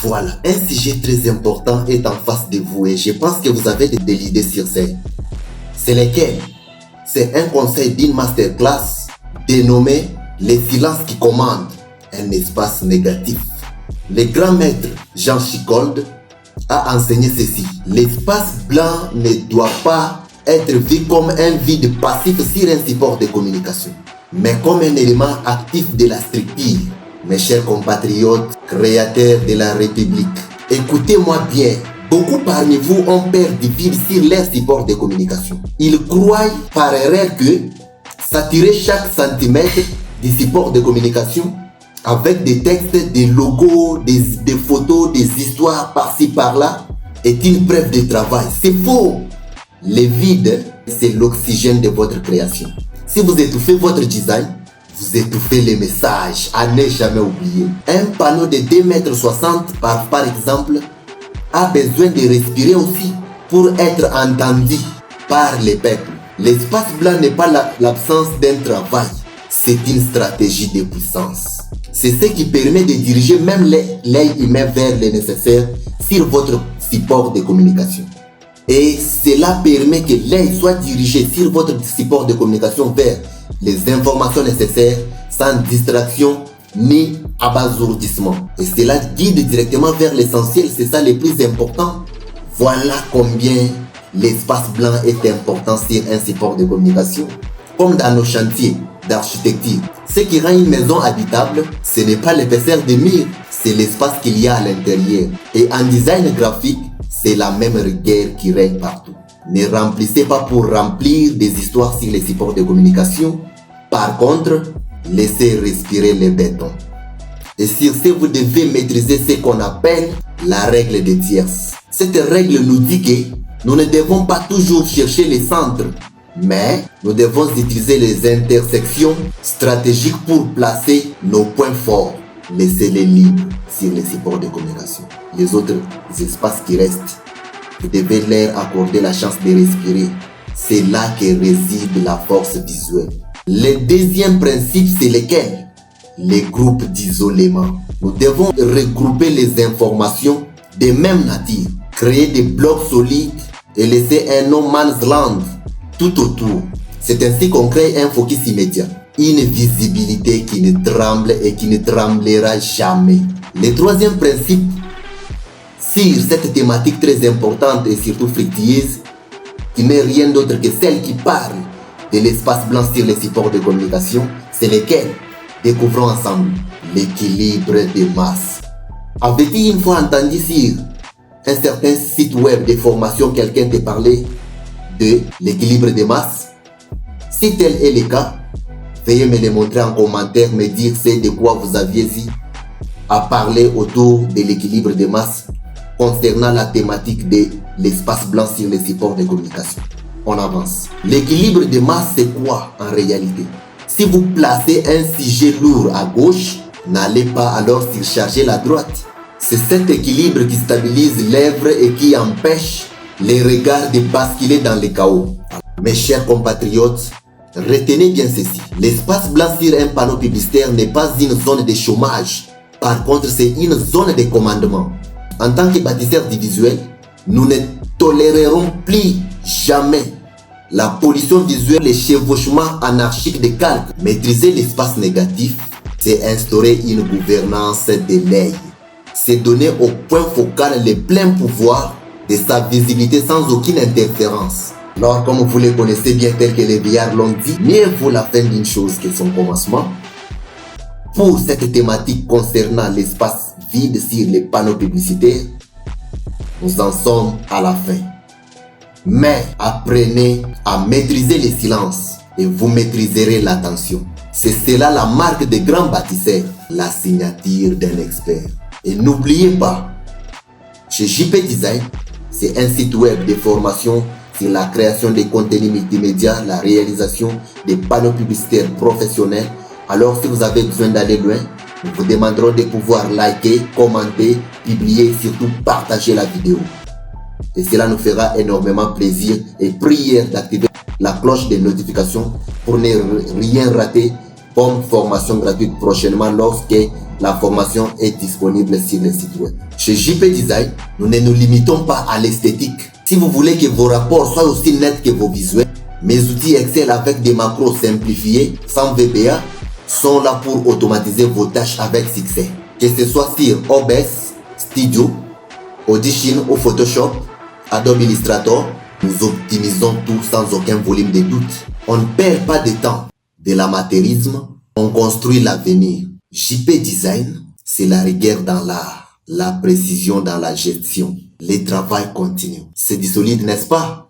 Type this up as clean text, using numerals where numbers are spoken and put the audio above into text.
Voilà, un sujet très important est en face de vous et je pense que vous avez des idées sur ça. C'est lesquels? C'est un conseil d'une masterclass dénommé Les silences qui commandent, un espace négatif. Le grand maître Jean Chicold a enseigné ceci. L'espace blanc ne doit pas être vu comme un vide passif sur un support de communication, mais comme un élément actif de la structure. Mes chers compatriotes, créateurs de la République, écoutez-moi bien. Beaucoup parmi vous ont perdu fil sur leur support de communication. Ils croient par erreur que saturer chaque centimètre du support de communication avec des textes, des logos, des photos, des histoires par-ci par-là est une preuve de travail. C'est faux. Le vide, c'est l'oxygène de votre création. Si vous étouffez votre design, vous étouffez les messages, à ne jamais oublier. Un panneau de 2,60 m par exemple a besoin de respirer aussi pour être entendu par les peuples. L'espace blanc n'est pas l'absence d'un travail, c'est une stratégie de puissance. C'est ce qui permet de diriger même l'œil humain vers le nécessaire sur votre support de communication. Et cela permet que l'œil soit dirigé sur votre support de communication vers les informations nécessaires sans distraction ni abasourdissement. Et cela guide directement vers l'essentiel, c'est ça le plus important. Voilà combien l'espace blanc est important sur un support de communication. Comme dans nos chantiers d'architecture, ce qui rend une maison habitable, ce n'est pas l'épaisseur des murs, c'est l'espace qu'il y a à l'intérieur. Et en design graphique, c'est la même rigueur qui règne partout. Ne remplissez pas pour remplir des histoires sur les supports de communication. Par contre, laissez respirer le béton. Et sur ce, vous devez maîtriser ce qu'on appelle la règle des tierces. Cette règle nous dit que nous ne devons pas toujours chercher les centres, mais nous devons utiliser les intersections stratégiques pour placer nos points forts. Laissez-les libres sur les supports de communication. Les autres espaces qui restent, vous devez leur accorder la chance de respirer. C'est là que réside la force visuelle. Le deuxième principe, c'est lequel? Les groupes d'isolement. Nous devons regrouper les informations de même nature, créer des blocs solides et laisser un no man's land tout autour. C'est ainsi qu'on crée un focus immédiat, une visibilité qui ne tremble et qui ne tremblera jamais. Le troisième principe, sur cette thématique très importante et surtout fructueuse, qui n'est rien d'autre que celle qui parle de l'espace blanc sur les supports de communication, c'est lequel? Découvrons ensemble l'équilibre des masses. Avez-vous une fois entendu sur un certain site web de formation quelqu'un te parlait de l'équilibre des masses? Si tel est le cas, veuillez me le montrer en commentaire, me dire c'est de quoi vous aviez dit à parler autour de l'équilibre des masses concernant la thématique de l'espace blanc sur les supports de communication. On avance. L'équilibre des masses, c'est quoi en réalité? Si vous placez un sujet lourd à gauche, n'allez pas alors surcharger la droite. C'est cet équilibre qui stabilise l'œuvre et qui empêche les regards de basculer dans le chaos. Mes chers compatriotes, retenez bien ceci. L'espace blanc sur un panneau publicitaire n'est pas une zone de chômage. Par contre, c'est une zone de commandement. En tant que bâtisseurs du visuel, nous ne tolérerons plus jamais la pollution visuelle, les chevauchements anarchiques de calques. Maîtriser l'espace négatif, c'est instaurer une gouvernance de l'œil. C'est donner au point focal le plein pouvoir de sa visibilité sans aucune interférence. Alors, comme vous le connaissez bien tel que les vieillards l'ont dit, mieux vaut la fin d'une chose que son commencement. Pour cette thématique concernant l'espace vide sur les panneaux publicitaires, nous en sommes à la fin. Mais apprenez à maîtriser le silence et vous maîtriserez l'attention. C'est cela la marque des grands bâtisseurs, la signature d'un expert. Et n'oubliez pas, chez JP Design, c'est un site web de formation sur la création de contenus multimédia, la réalisation des panneaux publicitaires professionnels. Alors si vous avez besoin d'aller loin, nous vous demanderons de pouvoir liker, commenter, publier et surtout partager la vidéo. Et cela nous fera énormément plaisir et prière d'activer la cloche de notification pour ne rien rater comme formation gratuite prochainement lorsque la formation est disponible sur le site web. Chez JP Design, nous ne nous limitons pas à l'esthétique. Si vous voulez que vos rapports soient aussi nets que vos visuels, mes outils Excel avec des macros simplifiés, sans VBA, sont là pour automatiser vos tâches avec succès. Que ce soit sur OBS, Studio, Audition ou Photoshop, Adobe Illustrator, nous optimisons tout sans aucun volume de doute. On ne perd pas de temps. De l'amateurisme, on construit l'avenir. JP Design, c'est la rigueur dans l'art, la précision dans la gestion, le travail continu. C'est du solide, n'est-ce pas?